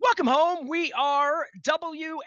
Welcome home. We are WNST,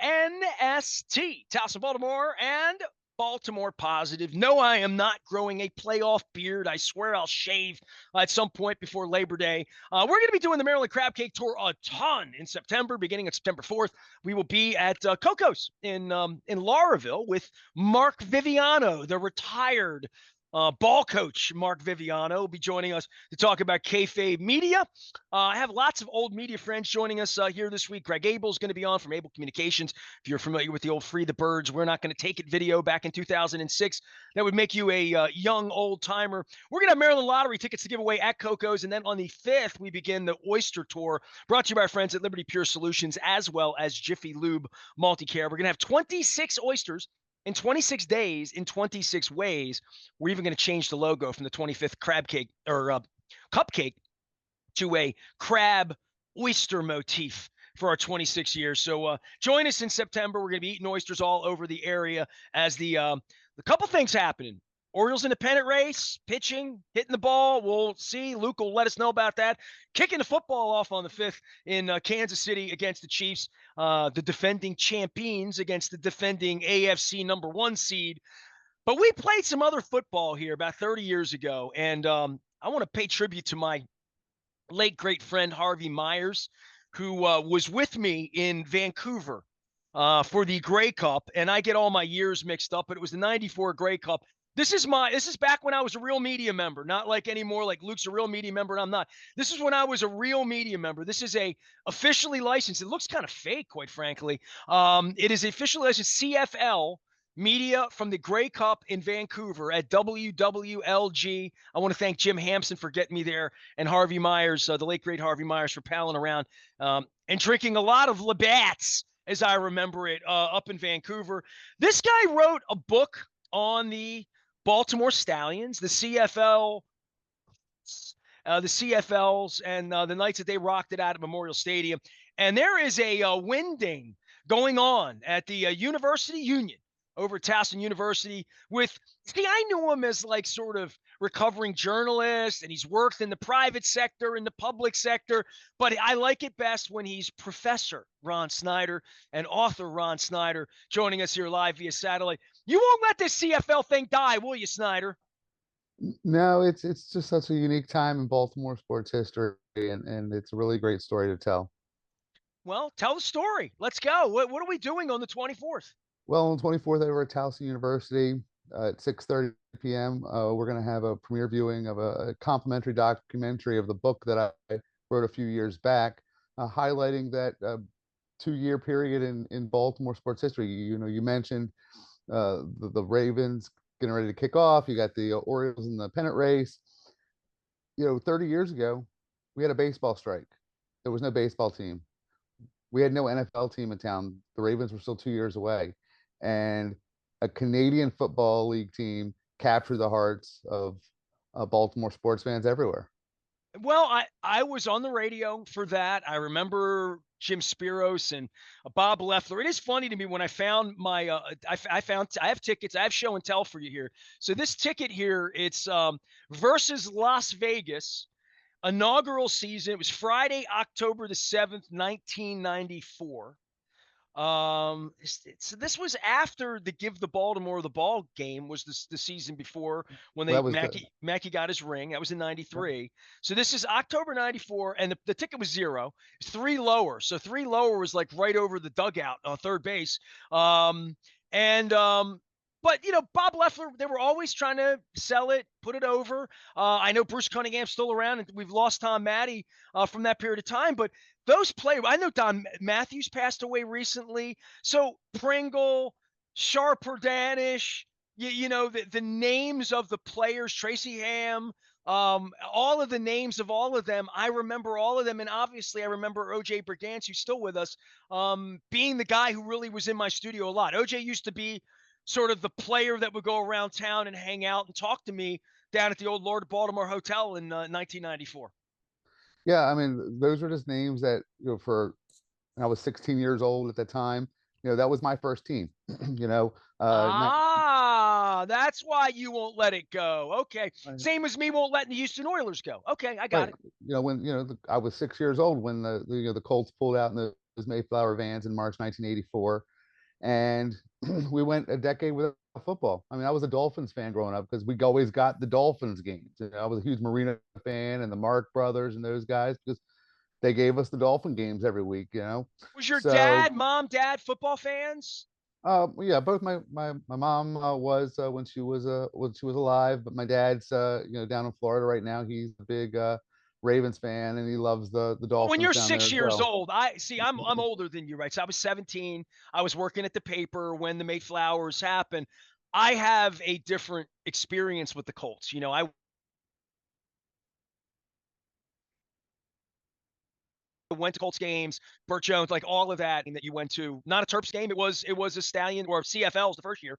Towson, Baltimore, and Baltimore Positive. No, I am not growing a playoff beard. I swear I'll shave at some point before Labor Day. We're going to be doing the Maryland Crab Cake Tour a ton in September, beginning of September 4th. We will be at Coco's in Lauraville with Mark Viviano, the retired ball coach. Mark Viviano will be joining us to talk about kayfabe media. I have lots of old media friends joining us here this week. Greg Abel's going to be on from Able Communications. If you're familiar with the old Free the Birds, We're Not Going to Take It video back in 2006, that would make you a young old timer. We're going to have Maryland Lottery tickets to give away at Coco's. And then on the 5th, we begin the Oyster Tour, brought to you by our friends at Liberty Pure Solutions, as well as Jiffy Lube Multicare. We're going to have 26 oysters in 26 days, in 26 ways. We're even going to change the logo from the 25th crab cake or cupcake to a crab oyster motif for our 26 years. So join us in September. We're going to be eating oysters all over the area as the couple things happening. Orioles in the pennant race, pitching, hitting the ball. We'll see. Luke will let us know about that. Kicking the football off on the 5th in Kansas City against the Chiefs, the defending champions against the defending AFC #1 seed. But we played some other football here about 30 years ago, and I want to pay tribute to my late great friend Harvey Myers, who was with me in Vancouver for the Grey Cup, and I get all my years mixed up, but it was the '94 Grey Cup. This is back when I was a real media member, not like anymore, like Luke's a real media member and I'm not. This is when I was a real media member. This is a officially licensed. It looks kind of fake, quite frankly. It is officially licensed CFL media from the Grey Cup in Vancouver at WWLG. I want to thank Jim Hampson for getting me there, and Harvey Myers, the late great Harvey Myers, for palling around and drinking a lot of Labatt's, as I remember it, up in Vancouver. This guy wrote a book on the Baltimore Stallions, the CFLs, and the nights that they rocked it out at Memorial Stadium. And there is a winding going on at the University Union over at Towson University I knew him as like sort of recovering journalist, and he's worked in the private sector, in the public sector, but I like it best when he's Professor Ron Snyder and author Ron Snyder joining us here live via satellite. You won't let this CFL thing die, will you, Snyder? No, it's just such a unique time in Baltimore sports history, and it's a really great story to tell. Well, tell the story. Let's go. What are we doing on the 24th? Well, on the 24th over at Towson University at 6:30 p.m., we're going to have a premiere viewing of a complimentary documentary of the book that I wrote a few years back, highlighting that 2-year period in Baltimore sports history. You mentioned the Ravens getting ready to kick off. You got the Orioles in the pennant race. 30 years ago, we had a baseball strike. There was no baseball team. We had no NFL team in town. The Ravens were still 2 years away. And a Canadian Football League team captured the hearts of Baltimore sports fans everywhere. Well, I was on the radio for that. I remember Jim Spiros and Bob Leffler. It is funny to me when I found my I have tickets. I have show and tell for you here. So this ticket here, it's versus Las Vegas inaugural season. It was Friday, October the 7th, 1994. So this was after the Give the Baltimore the Ball game, was the season before when Well, that was Mackey got his ring. That was in yeah. '93. So this is October '94, and the ticket was zero. It's three lower. So three lower was like right over the dugout on third base. And but Bob Leffler, they were always trying to sell it, put it over. I know Bruce Cunningham's still around, and we've lost Tom Maddie from that period of time. But those players, I know Don Matthews passed away recently. So Pringle, Sharper Danish, the names of the players, Tracy Ham, all of the names of all of them. I remember all of them. And obviously I remember OJ Brigance, who's still with us, being the guy who really was in my studio a lot. OJ used to be sort of the player that would go around town and hang out and talk to me down at the old Lord Baltimore Hotel in 1994. Yeah, I mean, those were just names that, for I was 16 years old at the time. That was my first team. you know, not, That's why you won't let it go. Okay. Same as me won't letting the Houston Oilers go. Okay, I got right. it. When I was 6 years old when the Colts pulled out in the Mayflower Vans in March 1984, and we went a decade without football. I mean, I was a Dolphins fan growing up because we always got the Dolphins games. You know, I was a huge Marino fan and the Mark brothers and those guys because they gave us the Dolphin games every week. You know, Was your so dad football fans? yeah, both my mom was when she was alive, but my dad's down in Florida right now. He's a big Ravens fan and he loves the Well, when Dolphins you're down there six as years well. old, I see. I'm older than you, right? So I was 17. I was working at the paper when the Mayflowers happened. I have a different experience with the Colts. You know, I went to Colts games, Burt Jones, like all of that, and that you went to. Not a Terps game. It was a Stallion or CFLs the first year.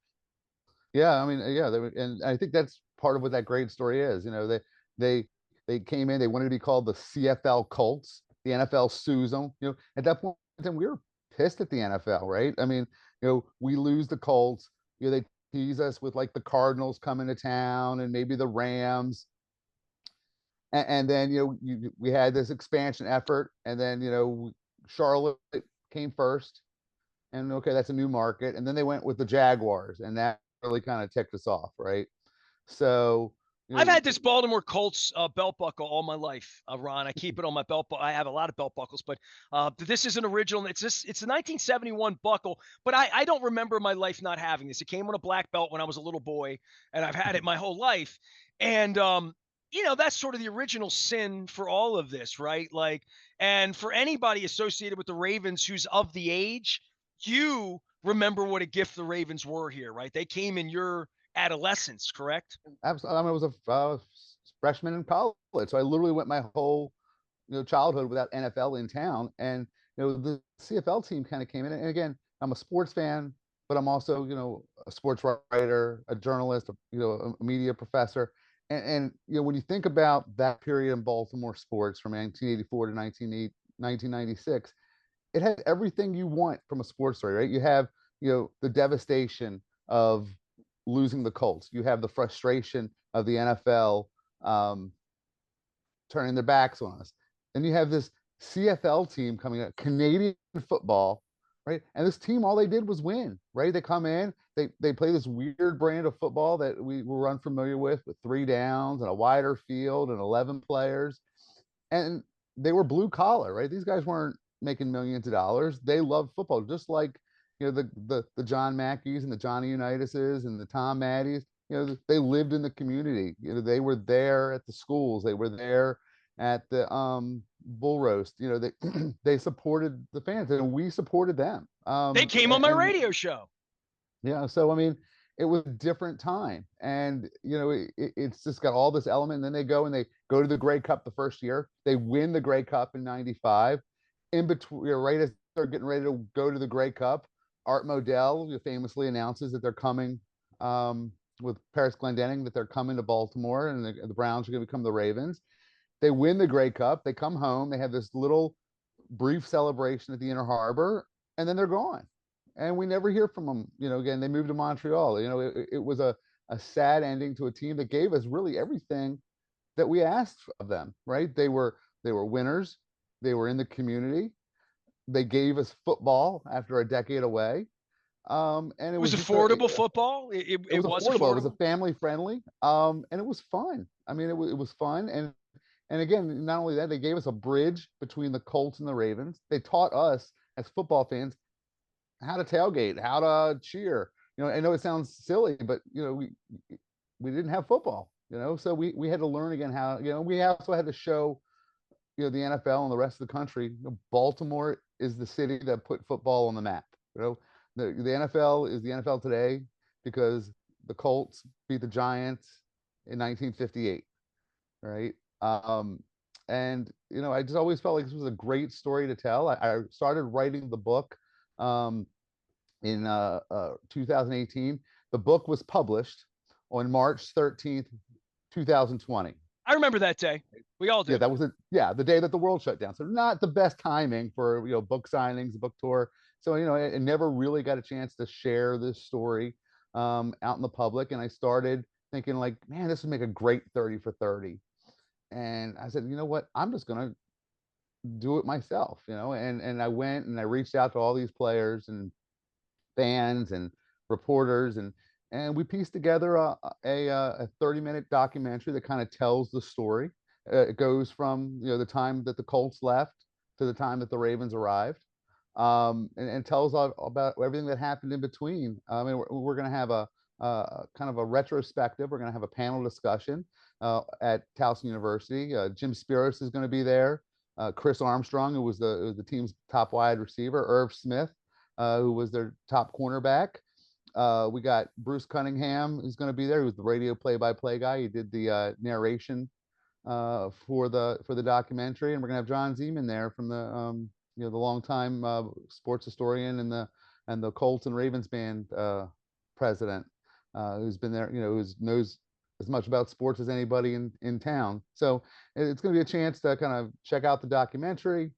Yeah, I mean, yeah, and I think that's part of what that great story is. You know, they they came in, they wanted to be called the CFL Colts. The NFL sues them. You know, at that point, then we were pissed at the NFL, right? I mean, we lose the Colts. They tease us with like the Cardinals coming to town and maybe the Rams, and then we had this expansion effort, and then Charlotte came first, and okay, that's a new market, and then they went with the Jaguars, and that really kind of ticked us off, right? So you I've know, had this Baltimore Colts belt buckle all my life, Ron. I keep it on my belt. I have a lot of belt buckles, but this is an original. It's a 1971 buckle, but I don't remember my life not having this. It came on a black belt when I was a little boy, and I've had it my whole life. And that's sort of the original sin for all of this, right? Like, and for anybody associated with the Ravens who's of the age, you remember what a gift the Ravens were here, right? They came in your adolescence, correct? absolutely. I mean, I was a freshman in college, so I literally went my whole childhood without NFL in town, and the CFL team kind of came in. And again, I'm a sports fan, but I'm also a sports writer, a journalist, a media professor. And when you think about that period in Baltimore sports from 1984 to 1996, it had everything you want from a sports story, right? You have the devastation of losing the Colts. You have the frustration of the NFL turning their backs on us. Then you have this CFL team coming up, Canadian football, right? And this team, all they did was win, right? They come in, they play this weird brand of football that we were unfamiliar with 3 downs and a wider field and 11 players. And they were blue collar, right? These guys weren't making millions of dollars. They loved football, just like the John Mackeys and the Johnny Unitas's and the Tom Maddies. They lived in the community. They were there at the schools. They were there at the bull roast. They they supported the fans, and we supported them. They came on my radio show. Yeah, so I mean, it was a different time, and it's just got all this element. And then they go to the Grey Cup the first year. They win the Grey Cup in '95. In between, right as they're getting ready to go to the Grey Cup, Art Modell famously announces that they're coming with Paris Glendening, that they're coming to Baltimore, and the Browns are going to become the Ravens. They win the Grey Cup. They come home. They have this little brief celebration at the Inner Harbor, and then they're gone. And we never hear from them. Again, they moved to Montreal. It was a sad ending to a team that gave us really everything that we asked of them, right? They were winners. They were in the community. They gave us football after a decade away. And It it was was just affordable football. it It was was affordable. It was a affordable. family friendly. And it was fun. I mean, it was fun. And again, not only that, they gave us a bridge between the Colts and the Ravens. They taught us as football fans how to tailgate, how to cheer. I know it sounds silly, but we didn't have football. So we had to learn again how. We also had to show the NFL and the rest of the country. Baltimore is the city that put football on the map. The NFL is the NFL today because the Colts beat the Giants in 1958, right? And I just always felt like this was a great story to tell. I started writing the book in 2018. The book was published on March 13th, 2020. I remember that day. We all do. Yeah, that was the day that the world shut down. So not the best timing for book signings, book tour. So I never really got a chance to share this story out in the public. And I started thinking like, man, this would make a great 30 for 30. And I said, you know what? I'm just gonna do it myself, and I went and I reached out to all these players and fans and reporters, and we pieced together a 30-minute documentary that kind of tells the story. It goes from the time that the Colts left to the time that the Ravens arrived, and tells about everything that happened in between. I mean, we're going to have a kind of a retrospective. We're going to have a panel discussion at Towson University. Jim Spiros is going to be there. Chris Armstrong, who was the team's top wide receiver, Irv Smith, who was their top cornerback. We got Bruce Cunningham, who's going to be there, who's the radio play-by-play guy. He did the narration for the documentary, and we're going to have John Zeman there from the longtime sports historian and the Colts and Ravens band president, who's been there, who knows as much about sports as anybody in town. So it's going to be a chance to kind of check out the documentary,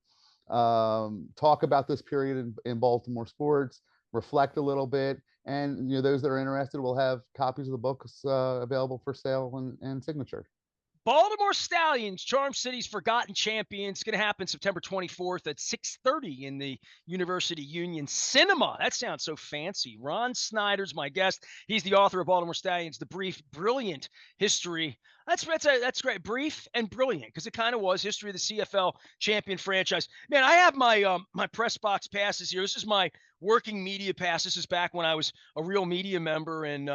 talk about this period in Baltimore sports, reflect a little bit, and those that are interested will have copies of the books available for sale and signature. Baltimore Stallions, Charm City's Forgotten Champions. It's going to happen September 24th at 6:30 in the University Union Cinema. That sounds so fancy. Ron Snyder's my guest. He's the author of Baltimore Stallions, The Brief, Brilliant History. That's great. Brief and brilliant, because it kind of was history of the CFL champion franchise. Man, I have my my press box passes here. This is my working media pass. This is back when I was a real media member. And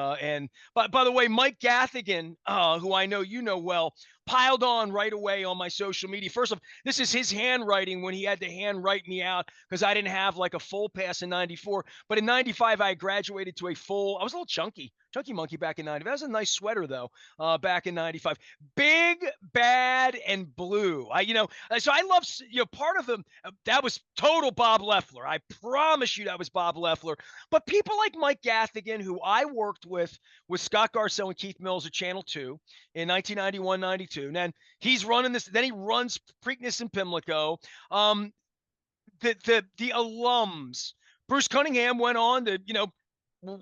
by the way, Mike Gathigan, who I know you know well, piled on right away on my social media. First off, this is his handwriting when he had to handwrite me out because I didn't have like a full pass in 94. But in 95, I graduated to a full. I was a little chunky monkey back in 95. That was a nice sweater, though, back in 95. Big, bad, and blue. So I love, part of them, that was total Bob Loeffler. I promise you that was Bob Loeffler. But people like Mike Gathigan, who I worked with Scott Garcelle and Keith Mills at Channel 2 in 1991, 92. And then he's running this, then he runs Preakness and Pimlico. The alums. Bruce Cunningham went on to,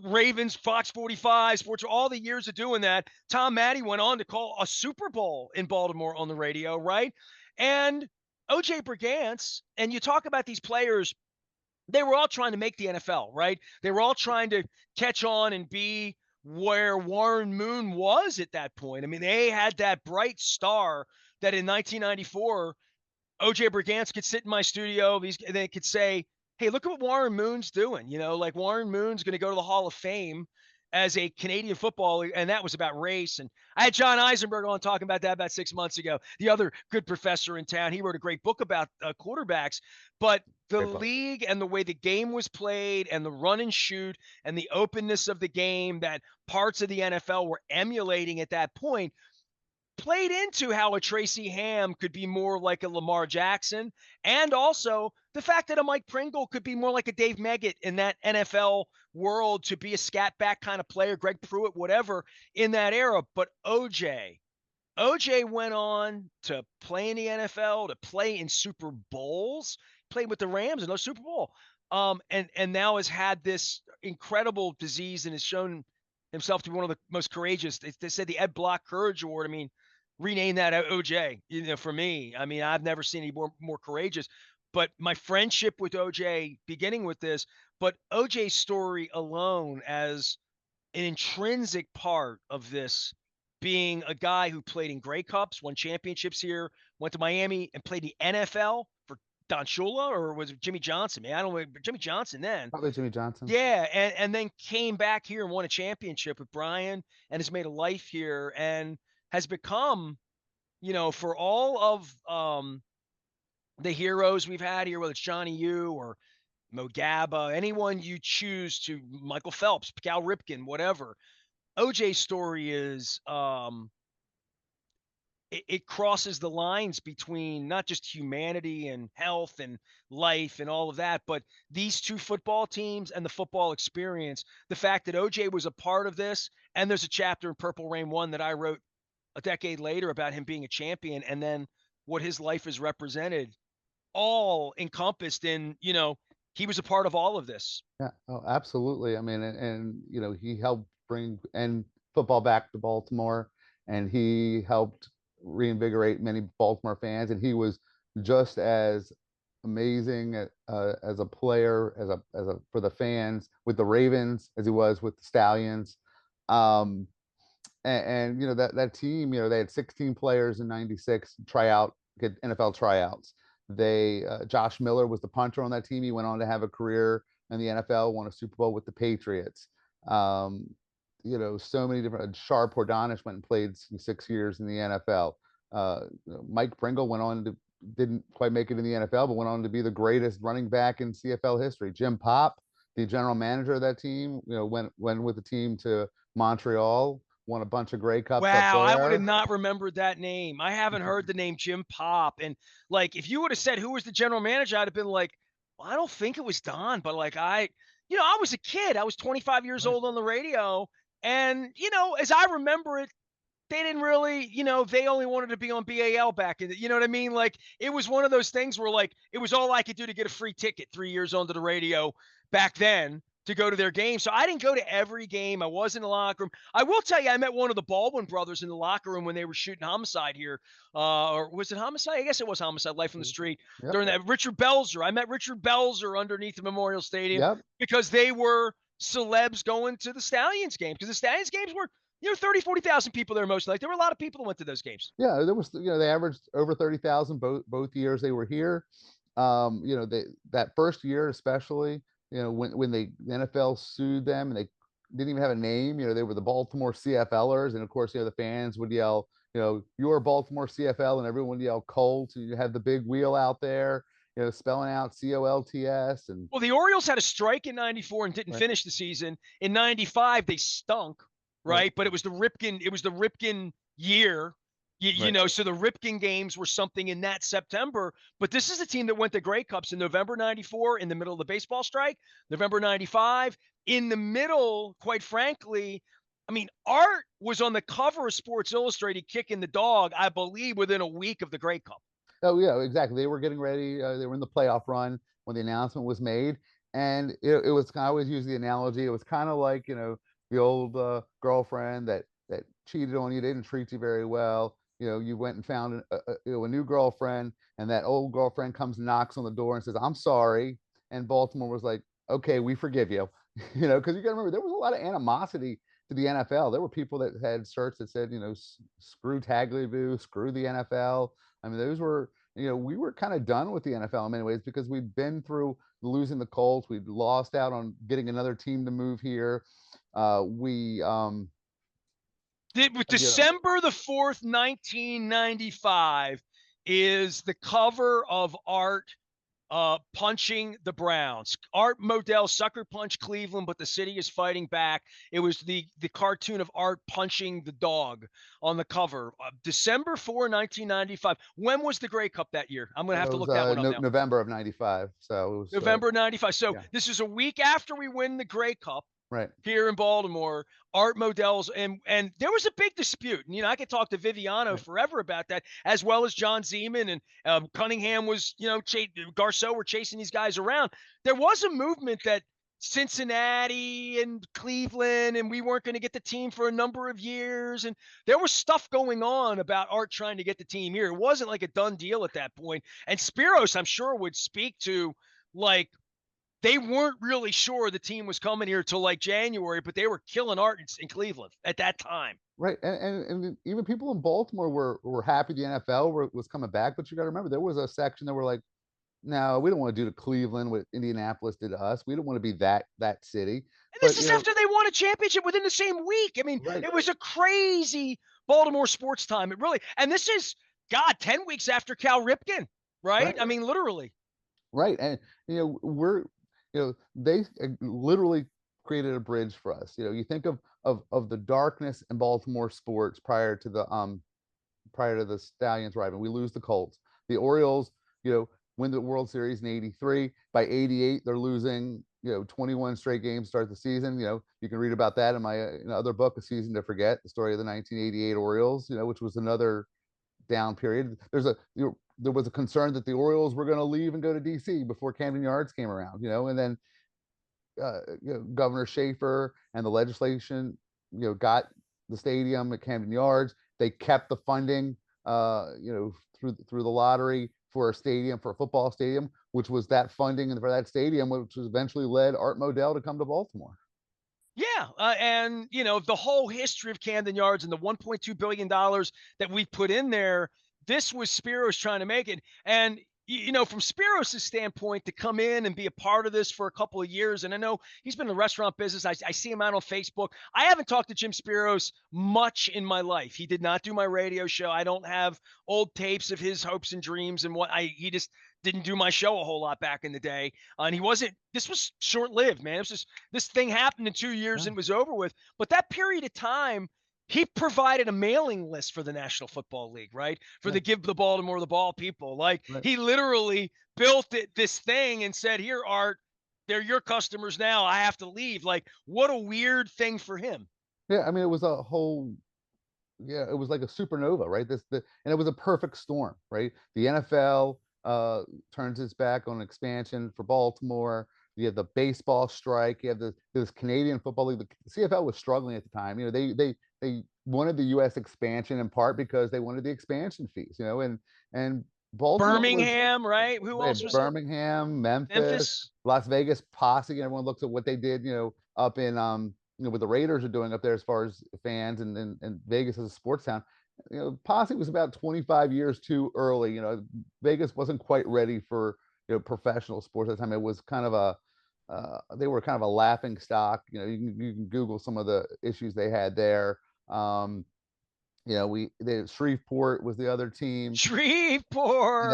Ravens, Fox 45, Sports, all the years of doing that. Tom Matte went on to call a Super Bowl in Baltimore on the radio, right? And O.J. Brigance, and you talk about these players, they were all trying to make the NFL, right? They were all trying to catch on and be where Warren Moon was at that point. I mean, they had that bright star that in 1994, O.J. Brigance could sit in my studio. They could say, hey, look at what Warren Moon's doing. Like Warren Moon's going to go to the Hall of Fame as a Canadian footballer, and that was about race. And I had John Eisenberg on talking about that about 6 months ago, the other good professor in town. He wrote a great book about quarterbacks. But the league and the way the game was played and the run and shoot and the openness of the game that parts of the NFL were emulating at that point played into how a Tracy Ham could be more like a Lamar Jackson, and also the fact that a Mike Pringle could be more like a Dave Meggett in that NFL world, to be a scat back kind of player, Greg Pruitt, whatever, in that era. But OJ went on to play in the NFL, to play in Super Bowls, played with the Rams in no Super Bowl, and now has had this incredible disease and has shown himself to be one of the most courageous. They said the Ed Block Courage Award. I mean, rename that OJ, for me. I mean, I've never seen any more courageous. But my friendship with OJ, beginning with this, but OJ's story alone as an intrinsic part of this, being a guy who played in Grey Cups, won championships here, went to Miami and played the NFL for Don Shula, or was it Jimmy Johnson? Man, I don't know. Jimmy Johnson then. Probably Jimmy Johnson. Yeah, and then came back here and won a championship with Brian and has made a life here and has become, for all of the heroes we've had here, whether it's Johnny U or Mo Gaba, anyone you choose to, Michael Phelps, Cal Ripken, whatever. OJ's story is it crosses the lines between not just humanity and health and life and all of that, but these two football teams and the football experience. The fact that OJ was a part of this, and there's a chapter in Purple Rain 1 that I wrote a decade later about him being a champion, and then what his life has represented, all encompassed in, he was a part of all of this. Yeah, oh, absolutely. I mean, and he helped bring football back to Baltimore, and he helped reinvigorate many Baltimore fans, and he was just as amazing as a player, as a for the fans with the Ravens as he was with the Stallions. Um, and that team, they had 16 players in '96 get NFL tryouts. They Josh Miller was the punter on that team. He went on to have a career in the NFL, won a Super Bowl with the Patriots. Um, so many different. Sharp Hordanish went and played 6 years in the NFL. Mike Pringle didn't quite make it in the NFL, but went on to be the greatest running back in CFL history. Jim Pop, the general manager of that team, went with the team to Montreal, won a bunch of Grey Cups up Wow, I would have there. not remembered that name. I haven't heard the name Jim Pop. And like, if you would have said who was the general manager, I'd have been like, well, I don't think it was Don, but like, I was a kid. I was 25 years Right. old on the radio. And, as I remember it, they didn't really, they only wanted to be on BAL back in you know what I mean? Like, it was one of those things where like, it was all I could do to get a free ticket 3 years onto the radio back then to go to their game. So I didn't go to every game. I was in the locker room. I will tell you, I met one of the Baldwin brothers in the locker room when they were shooting Homicide here. Or was it Homicide? I guess it was Homicide, Life on the Street. Yep. During that, Richard Belzer. I met Richard Belzer underneath the Memorial Stadium Yep. because they were celebs going to the Stallions games, because the Stallions games were 40,000 people there most. Like, there were a lot of people that went to those games. Yeah, there was, they averaged over 30,000 both years they were here. That first year especially, when the NFL sued them and they didn't even have a name, they were the Baltimore CFLers, and of course, the fans would yell, you're Baltimore CFL, and everyone would yell Colt, and you have the big wheel out there, spelling out COLTS. And Well, the Orioles had a strike in '94 and didn't right, finish the season. In '95, they stunk, right, right? But it was the Ripken year. right. So the Ripken games were something in that September. But this is a team that went to Grey Cups in November '94, in the middle of the baseball strike, November '95, in the middle, quite frankly. I mean, Art was on the cover of Sports Illustrated kicking the dog, I believe, within a week of the Grey Cup. Oh yeah, exactly. They were getting ready. They were in the playoff run when the announcement was made, and it was. I always use the analogy. It was kind of like the old girlfriend that cheated on you, didn't treat you very well. You went and found a new girlfriend, and that old girlfriend comes and knocks on the door and says, "I'm sorry." And Baltimore was like, "Okay, we forgive you." Because you got to remember there was a lot of animosity to the NFL. There were people that had shirts that said, "Screw Tagliabue, screw the NFL." I mean, those were, we were kind of done with the NFL in many ways because we'd been through losing the Colts. We'd lost out on getting another team to move here. We, you know, December the 4th, 1995 is the cover of Art punching the Browns. Art Modell sucker punch Cleveland, but the city is fighting back. It was the cartoon of Art punching the dog on the cover. December 4, 1995. When was the Grey Cup that year? I'm going to have it to was look that one up now. November of '95. So it was, November 95. So yeah, this is a week after we win the Grey Cup right. here in Baltimore. Art Modell's, and there was a big dispute. And, I could talk to Viviano Right. forever about that, as well as John Zeman, and Cunningham was, Garceau were chasing these guys around. There was a movement that Cincinnati and Cleveland, and we weren't going to get the team for a number of years. And there was stuff going on about Art trying to get the team here. It wasn't like a done deal at that point. And Spiros, I'm sure, would speak to, like, they weren't really sure the team was coming here till like January, but they were killing Art in Cleveland at that time. Right. And even people in Baltimore were happy the NFL was coming back. But you got to remember, there was a section that were like, no, we don't want to do to Cleveland what Indianapolis did to us. We don't want to be that city. And this But is after they won a championship within the same week. I mean, right, it was a crazy Baltimore sports time. It really, and this is, God, 10 weeks after Cal Ripken, right? right, I mean, literally. right. And they literally created a bridge for us. You think of the darkness in Baltimore sports prior to the Stallions arriving. We lose the Colts. The Orioles, win the World Series in '83. By '88, they're losing, 21 straight games to start the season. You can read about that in my other book, A Season to Forget, the story of the 1988 Orioles, which was another down period. There was a concern that the Orioles were going to leave and go to DC before Camden Yards came around, and then Governor Schaefer and the legislation, got the stadium at Camden Yards. They kept the funding, through the lottery for a stadium, for a football stadium, which was that funding for that stadium, which was eventually led Art Modell to come to Baltimore. Yeah, and the whole history of Camden Yards and the $1.2 billion that we put in there. This was Spiros trying to make it, and from Spiros' standpoint, to come in and be a part of this for a couple of years, and I know he's been in the restaurant business. I see him out on Facebook. I haven't talked to Jim Spiros much in my life. He did not do my radio show. I don't have old tapes of his hopes and dreams and what he just didn't do my show a whole lot back in the day. And he wasn't. This was short lived, man. This thing happened in 2 years Yeah. and was over with. But that period of time, he provided a mailing list for the National Football League, right? For Yeah. the Give the Baltimore the Ball people. Like, Right. he literally built this thing and said, "Here, Art, they're your customers now. I have to leave." Like, what a weird thing for him. Yeah, I mean, it was a whole yeah, it was like a supernova, right? And it was a perfect storm, right? The NFL turns its back on expansion for Baltimore. You have the baseball strike. You have this Canadian Football League. The CFL was struggling at the time. They wanted the U.S. expansion in part because they wanted the expansion fees. And Baltimore was Birmingham, right? Who they else had was there? Birmingham, Memphis, Memphis. Las Vegas, Posse. And everyone looks at what they did, up in what the Raiders are doing up there as far as fans and Vegas as a sports town. Posse was about 25 years too early. Vegas wasn't quite ready for professional sports at the time. It was kind of they were kind of a laughing stock. You can Google some of the issues they had there. Shreveport was the other team. And then Shreveport.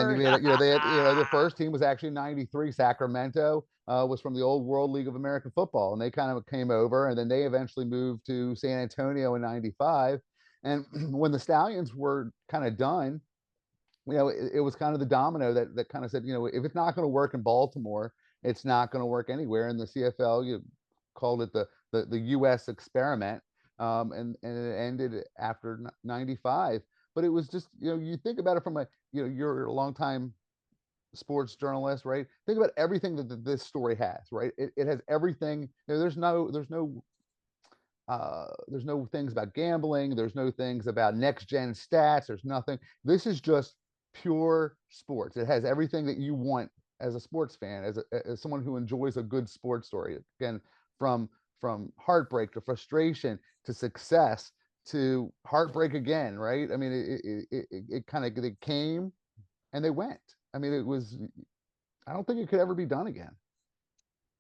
they had, the first team was actually 93. Sacramento was from the old World League of American Football, and they kind of came over, and then they eventually moved to San Antonio in 95. And when the Stallions were kind of done, it was kind of the domino that kind of said, if it's not going to work in Baltimore, it's not going to work anywhere. And the CFL, called it the U.S. experiment, and it ended after 95. But it was just, you think about it from you're a long time sports journalist, right? Think about everything that this story has, right? It has everything. There's no things about gambling. There's no things about next gen stats. There's nothing. This is just pure sports. It has everything that you want as a sports fan, as someone who enjoys a good sports story. Again, from heartbreak to frustration to success to heartbreak again, right? I mean, it kind of, they came and they went. I mean, I don't think it could ever be done again.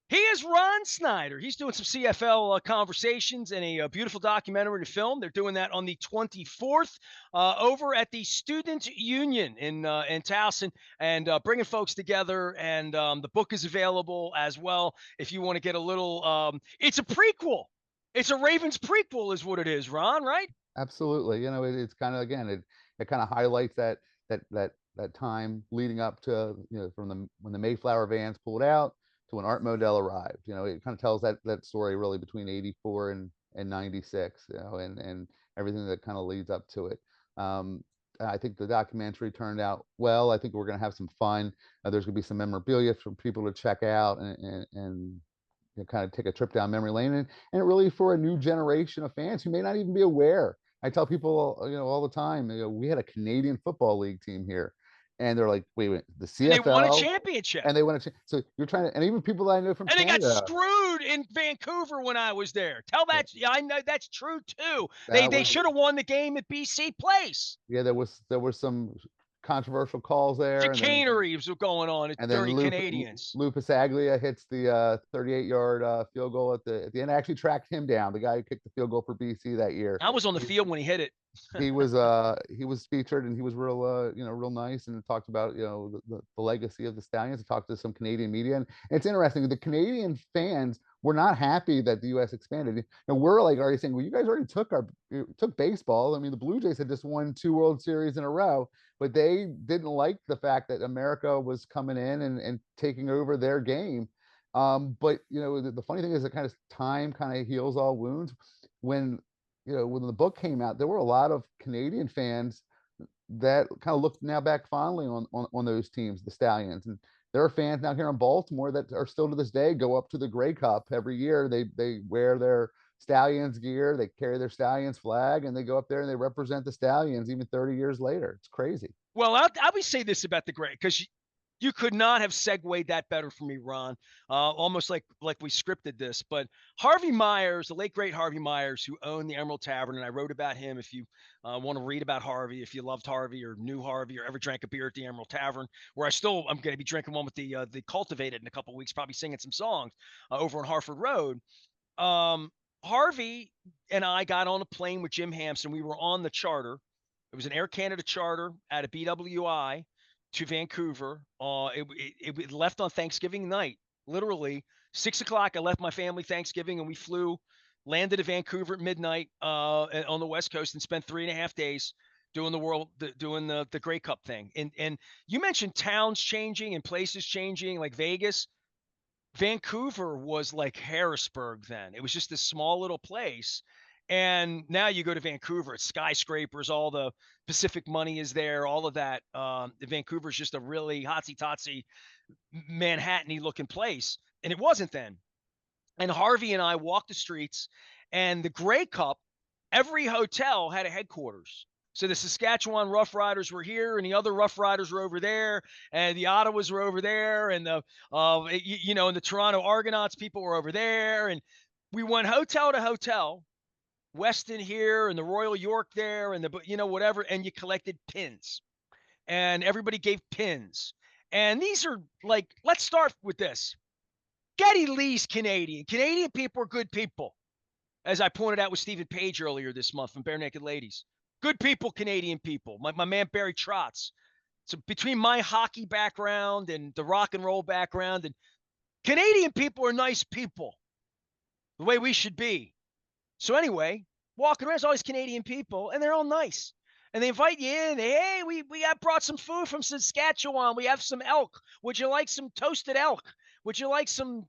He is Ron Snyder. He's doing some CFL conversations and a beautiful documentary to film. They're doing that on the 24th over at the Student Union in Towson, and bringing folks together. And the book is available as well if you want to get a little. It's a prequel. It's a Ravens prequel, is what it is, Ron. Right? Absolutely. It's kind of, again, it kind of highlights that time leading up to, from when the Mayflower vans pulled out to when Art Modell arrived. It kind of tells that story really between 84 and 96, and everything that kind of leads up to it. I think the documentary turned out well. I think we're going to have some fun. There's going to be some memorabilia for people to check out and kind of take a trip down memory lane, and really for a new generation of fans who may not even be aware. I tell people, all the time, we had a Canadian Football League team here, and they're like, wait, the CFL, and they won a championship, and they want to. So you're trying to, and even people that I know from and Canada, they got screwed in Vancouver when I was there. I know that's true too. They should have won the game at BC Place. Yeah, there was some controversial calls there. Chicanery was going on. And Dirty then Canadians. Lou Pasaglia hits the 38-yard field goal at the end. I actually tracked him down, the guy who kicked the field goal for BC that year. I was on the field when he hit it. He was featured, and he was real nice, and talked about the legacy of the Stallions. He talked to some Canadian media, and it's interesting. The Canadian fans were not happy that the U.S. expanded, and we're like already saying, well, you guys already took baseball. I mean, the Blue Jays had just won 2 World Series in a row, but they didn't like the fact that America was coming in and taking over their game. But the funny thing is, that kind of time kind of heals all wounds. When the book came out, there were a lot of Canadian fans that kind of looked now back fondly on those teams, the Stallions. And there are fans now here in Baltimore that are still to this day go up to the Grey Cup every year. They wear their Stallions gear, they carry their Stallions flag, and they go up there and they represent the Stallions even 30 years later. It's crazy. Well, I would say this about the Grey, because you could not have segued that better for me, Ron. Almost like we scripted this. But Harvey Myers, the late great Harvey Myers, who owned the Emerald Tavern, and I wrote about him. If you want to read about Harvey, if you loved Harvey or knew Harvey or ever drank a beer at the Emerald Tavern, where I'm going to be drinking one with the Cultivated in a couple of weeks, probably singing some songs over on Harford Road. Harvey and I got on a plane with Jim Hampson. We were on the charter. It was an Air Canada charter out of BWI to Vancouver. It left on Thanksgiving night. Literally 6 o'clock. I left my family Thanksgiving, and we landed at Vancouver at midnight on the West Coast, and spent 3.5 days doing the Grey Cup thing. And you mentioned towns changing and places changing, like Vegas. Vancouver was like Harrisburg then. It was just this small little place. And now you go to Vancouver, it's skyscrapers, all the Pacific money is there, all of that. Vancouver's just a really hotsy-totsy, Manhattan-y looking place. And it wasn't then. And Harvey and I walked the streets, and the Grey Cup, every hotel had a headquarters. So the Saskatchewan Rough Riders were here, and the other Rough Riders were over there, and the Ottawas were over there, and the and the Toronto Argonauts people were over there, and we went hotel to hotel, Weston here, and the Royal York there, and whatever, and you collected pins, and everybody gave pins, and these are like, let's start with this. Geddy Lee's Canadian. Canadian people are good people, as I pointed out with Stephen Page earlier this month from Bare Naked Ladies. Good people, Canadian people. My man Barry Trotz. So between my hockey background and the rock and roll background, and Canadian people are nice people, the way we should be. So anyway, walking around, there's all these Canadian people, and they're all nice. And they invite you in. Hey, we got brought some food from Saskatchewan. We have some elk. Would you like some toasted elk? Would you like some,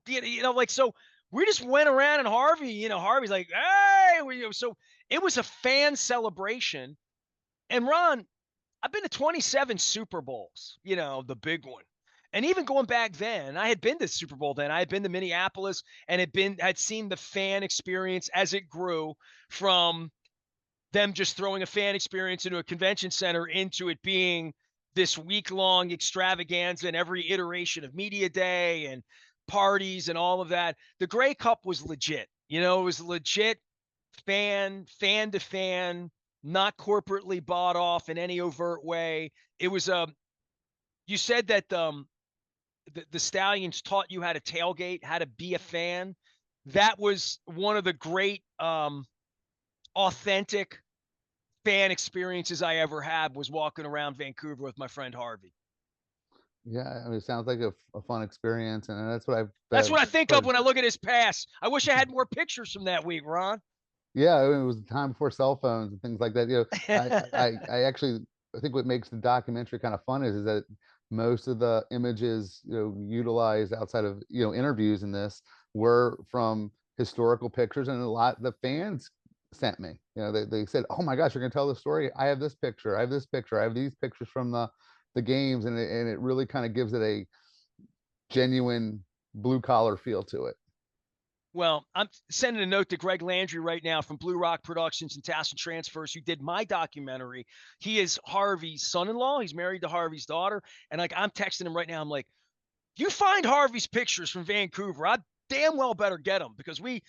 so we just went around, and Harvey's like, hey, so it was a fan celebration. And Ron, I've been to 27 Super Bowls, the big one. And even going back then, I had been to Super Bowl then. I had been to Minneapolis and had seen the fan experience as it grew from them just throwing a fan experience into a convention center into it being this week-long extravaganza and every iteration of media day and parties and all of that. The Grey Cup was legit. It was legit fan to fan, not corporately bought off in any overt way. It was you said that the Stallions taught you how to tailgate, how to be a fan. That was one of the great authentic fan experiences I ever had, was walking around Vancouver with my friend Harvey. Yeah, I mean, it sounds like a fun experience, and that's what I think of when I look at his pass. I wish I had more pictures from that week, Ron. Yeah, I mean, it was the time before cell phones and things like that. I actually, I think what makes the documentary kind of fun is that most of the images utilized outside of interviews in this were from historical pictures, and a lot the fans sent me. They said, "Oh my gosh, you're gonna tell the story? I have this picture. I have this picture. I have these pictures from the games," and it really kind of gives it a genuine blue collar feel to it. Well, I'm sending a note to Greg Landry right now from Blue Rock Productions and Tassin Transfers, who did my documentary. He is Harvey's son-in-law. He's married to Harvey's daughter. And I'm texting him right now. I'm like, you find Harvey's pictures from Vancouver. I damn well better get them, because we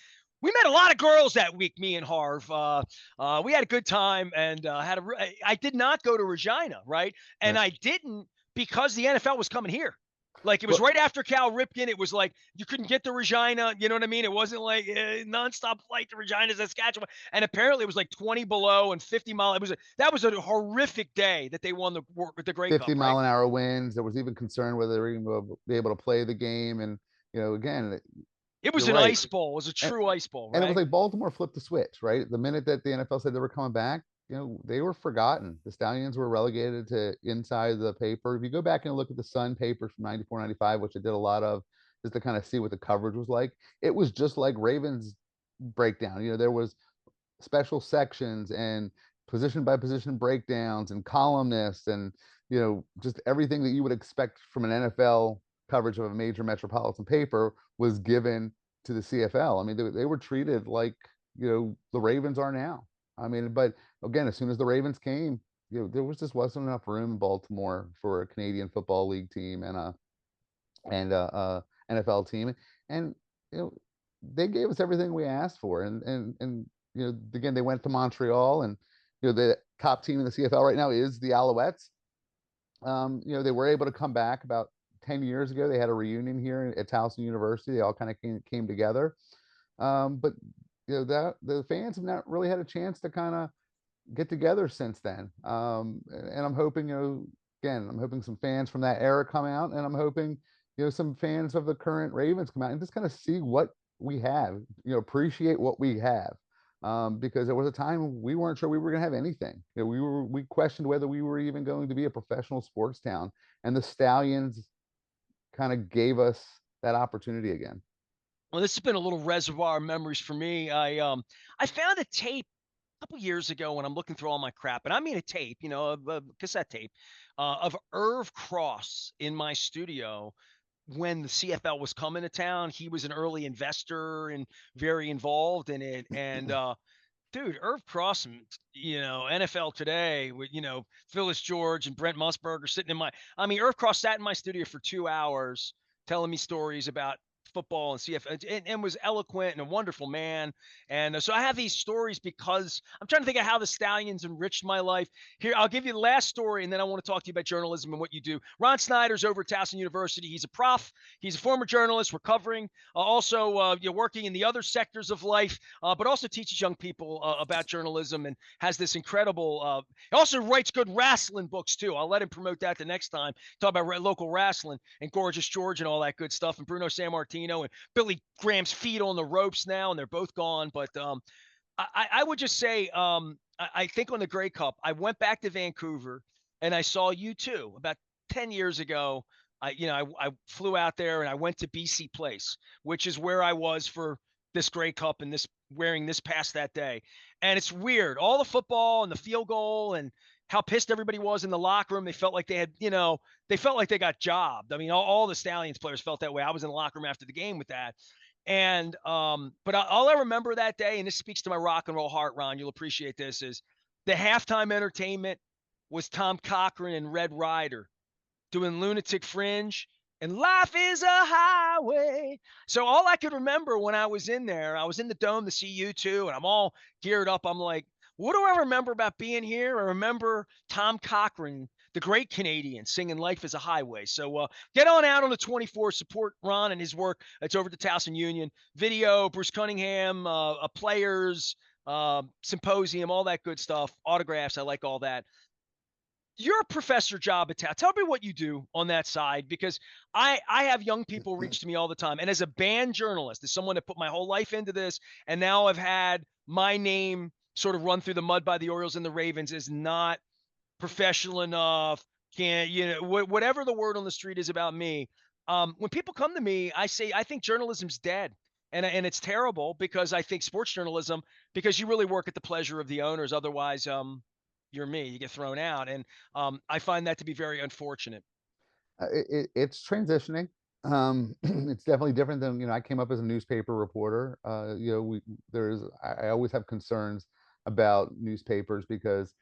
met a lot of girls that week, me and Harv. We had a good time, and I did not go to Regina, right? And I didn't, because the NFL was coming here. Like, it was right after Cal Ripken. It was like you couldn't get to Regina. You know what I mean? It wasn't like nonstop flight to Regina, Saskatchewan. And apparently it was like 20 below and 50 mile. That was a horrific day that they won the Grey Cup. 50-mile-an-hour winds. There was even concern whether they were going to be able to play the game. And again, it was an ice bowl. It was a true ice bowl, right? And it was like Baltimore flipped the switch, right? The minute that the NFL said they were coming back, they were forgotten. The Stallions were relegated to inside the paper. If you go back and look at the Sun papers from 94, 95, which I did a lot of, just to kind of see what the coverage was like, it was just like Ravens breakdown. There was special sections and position by position breakdowns and columnists and, just everything that you would expect from an NFL coverage of a major metropolitan paper was given to the CFL. I mean, they were treated like the Ravens are now. I mean, but again, as soon as the Ravens came, there was just wasn't enough room in Baltimore for a Canadian Football League team and a NFL team, and you know they gave us everything we asked for, and again they went to Montreal, and the top team in the CFL right now is the Alouettes. They were able to come back about 10 years ago. They had a reunion here at Towson University. They all kind of came together. But that the fans have not really had a chance to kind of get together since then. And I'm hoping, again, I'm hoping some fans from that era come out, and I'm hoping, some fans of the current Ravens come out and just kind of see what we have, appreciate what we have. Because there was a time we weren't sure we were going to have anything. We questioned whether we were even going to be a professional sports town, and the Stallions kind of gave us that opportunity again. Well, this has been a little reservoir of memories for me. I found a tape a couple years ago when I'm looking through all my crap, and I mean a tape, a cassette tape of Irv Cross in my studio when the CFL was coming to town. He was an early investor and very involved in it. And dude, Irv Cross, NFL Today with, Phyllis George and Brent Musburger sitting in I mean, Irv Cross sat in my studio for 2 hours telling me stories about football and CFL, and was eloquent and a wonderful man. And so I have these stories because I'm trying to think of how the Stallions enriched my life. Here, I'll give you the last story, and then I want to talk to you about journalism and what you do. Ron Snyder's over at Towson University. He's a prof. He's a former journalist, recovering, also working in the other sectors of life, but also teaches young people about journalism, and has this incredible. He also writes good wrestling books too. I'll let him promote that the next time. Talk about local wrestling and Gorgeous George and all that good stuff, and Bruno Sammartino and Billy Graham's feet on the ropes now, and they're both gone. But I would just say, I think on the Grey Cup, I went back to Vancouver and I saw you too about 10 years ago. I flew out there and I went to BC Place, which is where I was for this Grey Cup and this wearing this past that day. And it's weird. All the football and the field goal and how pissed everybody was in the locker room. They felt like they had, they felt like they got jobbed. I mean, all the Stallions players felt that way. I was in the locker room after the game with that. And but all I remember that day, and this speaks to my rock and roll heart, Ron, you'll appreciate this, is the halftime entertainment was Tom Cochran and Red Ryder doing Lunatic Fringe and Life is a Highway. So all I could remember when I was in there, I was in the dome to see you too, and I'm all geared up. I'm like, what do I remember about being here? I remember Tom Cochran, the great Canadian, singing Life is a Highway. So get on out on the 24th. Support Ron and his work. It's over to Towson Union. Video, Bruce Cunningham, players, symposium, all that good stuff. Autographs. I like all that. You're a professor job at Tell me what you do on that side, because I have young people reach to me all the time. And as a band journalist, as someone that put my whole life into this, and now I've had my name sort of run through the mud by the Orioles and the Ravens is not professional enough. Can't, whatever the word on the street is about me. When people come to me, I say, I think journalism's dead. And it's terrible, because I think sports journalism, because you really work at the pleasure of the owners. Otherwise, you're me, you get thrown out. And I find that to be very unfortunate. It's transitioning. It's definitely different than, I came up as a newspaper reporter. I always have concerns about newspapers because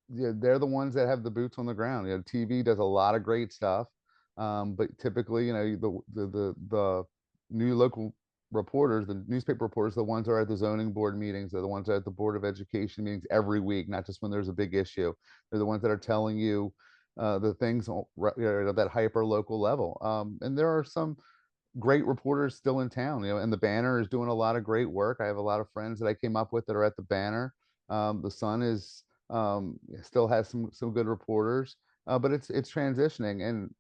they're the ones that have the boots on the ground. TV does a lot of great stuff, but typically, the new local reporters, the newspaper reporters, the ones that are at the zoning board meetings, they're the ones that are at the Board of Education meetings every week, not just when there's a big issue. They're the ones that are telling you the things at that hyper local level. And there are some great reporters still in town, and the Banner is doing a lot of great work. I have a lot of friends that I came up with that are at the Banner. The Sun is still has some good reporters, but it's transitioning. And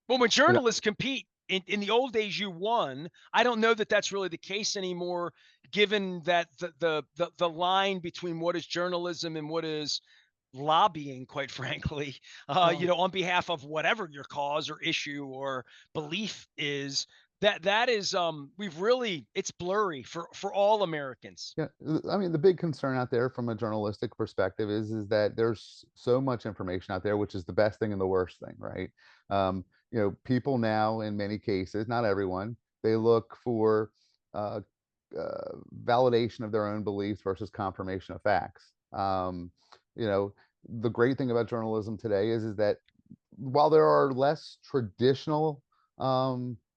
Well, when journalists compete, in the old days, you won. I don't know that that's really the case anymore, given that the line between what is journalism and what is lobbying, quite frankly, on behalf of whatever your cause or issue or belief is, that is it's blurry for all Americans. Yeah, I mean, the big concern out there from a journalistic perspective is that there's so much information out there, which is the best thing and the worst thing, right? People now, in many cases, not everyone, they look for validation of their own beliefs versus confirmation of facts. You know, the great thing about journalism today is that while there are less traditional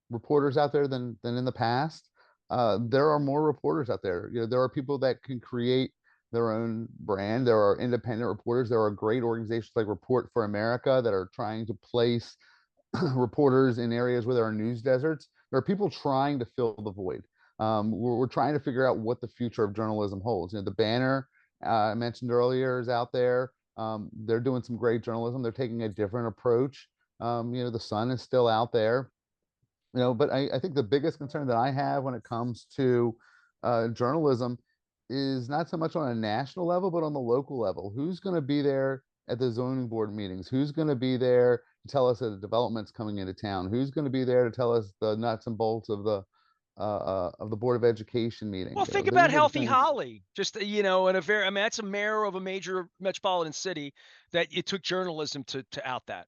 reporters out there than in the past, there are more reporters out there. You know, there are people that can create their own brand. There are independent reporters. There are great organizations like Report for America that are trying to place reporters in areas where there are news deserts. There are people trying to fill the void. We're trying to figure out what the future of journalism holds. You know, the banner I mentioned earlier is out there. They're doing some great journalism. They're taking a different approach. You know, the Sun is still out there. You know, but I think the biggest concern that I have when it comes to journalism is not so much on a national level, but on the local level. Who's going to be there at the zoning board meetings? Who's going to be there to tell us that the development's coming into town? Who's going to be there to tell us the nuts and bolts of the Board of Education meeting? Well, You know, think about these are the Healthy things. Holly. Just in a very, I mean, that's a mayor of a major metropolitan city that it took journalism to out that.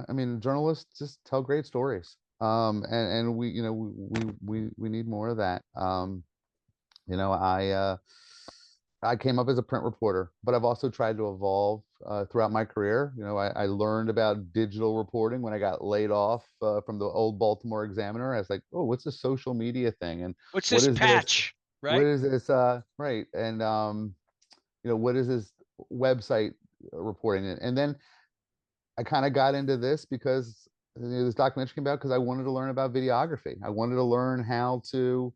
I mean, journalists just tell great stories. And we, you know, we need more of that. You know, I came up as a print reporter, but I've also tried to evolve throughout my career. You know, I learned about digital reporting when I got laid off from the old Baltimore Examiner. I was like, oh, what's a social media thing? And What's what this is this? patch, What right? is this? Right. And, you know, what is this website reporting? And then I kind of got into this because this documentary came out because I wanted to learn about videography. I wanted to learn how to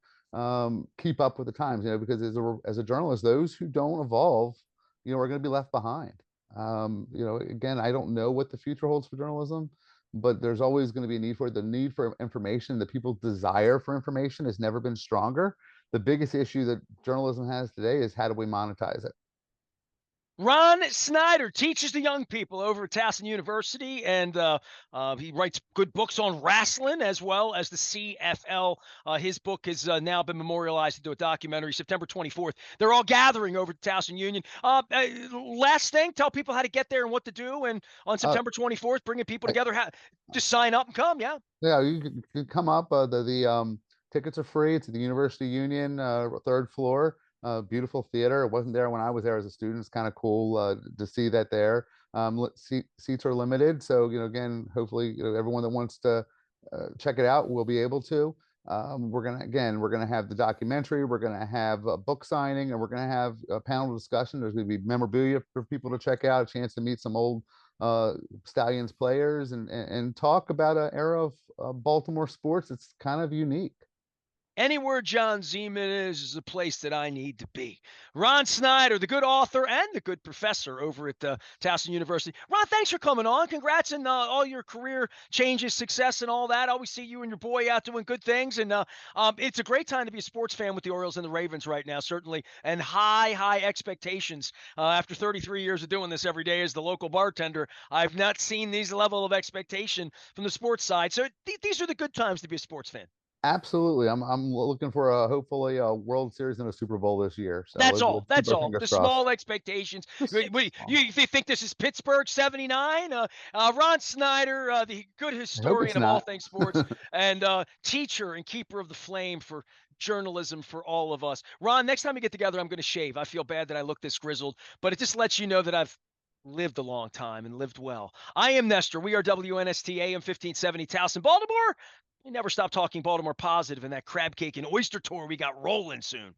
keep up with the times, you know, because as a journalist, those who don't evolve, you know, are going to be left behind. You know, again, I don't know what the future holds for journalism, but there's always going to be a need for it. The need for information, the people's desire for information has never been stronger. The biggest issue that journalism has today is how do we monetize it? Ron Snyder teaches the young people over at Towson University, and he writes good books on wrestling as well as the CFL. His book has now been memorialized into a documentary, September 24th. They're all gathering over at Towson Union. Last thing, tell people how to get there and what to do. And on Uh, September 24th, bringing people I, together, just sign up and come. Yeah. Yeah, you can come up. The tickets are free. It's at the University Union, third floor. Beautiful theater. It wasn't there when I was there as a student. It's kind of cool to see that there. Seats are limited, so you know, again, hopefully, you know, everyone that wants to check it out will be able to. We're gonna have the documentary. We're gonna have a book signing, and we're gonna have a panel discussion. There's gonna be memorabilia for people to check out. A chance to meet some old uh, Stallions players and talk about an era of Baltimore sports. It's kind of unique. Anywhere John Zeman is a place that I need to be. Ron Snyder, the good author and the good professor over at Towson University. Ron, thanks for coming on. Congrats on all your career changes, success, and all that. I always see you and your boy out doing good things. And it's a great time to be a sports fan with the Orioles and the Ravens right now, certainly. And high expectations. After 33 years of doing this every day as the local bartender, I've not seen these level of expectation from the sports side. So these are the good times to be a sports fan. Absolutely. I'm looking for a hopefully a World Series and a Super Bowl this year. So That's all. let's keep That's our all. fingers The crossed. small expectations. Just You think this is Pittsburgh '79? Ron Snyder, the good I hope it's historian of all not. things sports, and teacher and keeper of the flame for journalism for all of us. Ron, next time we get together, I'm going to shave. I feel bad that I look this grizzled, but it just lets you know that I've lived a long time and lived well. I am Nestor. We are WNST AM 1570 Towson, Baltimore. We never stop talking Baltimore positive, and that crab cake and oyster tour we got rolling soon.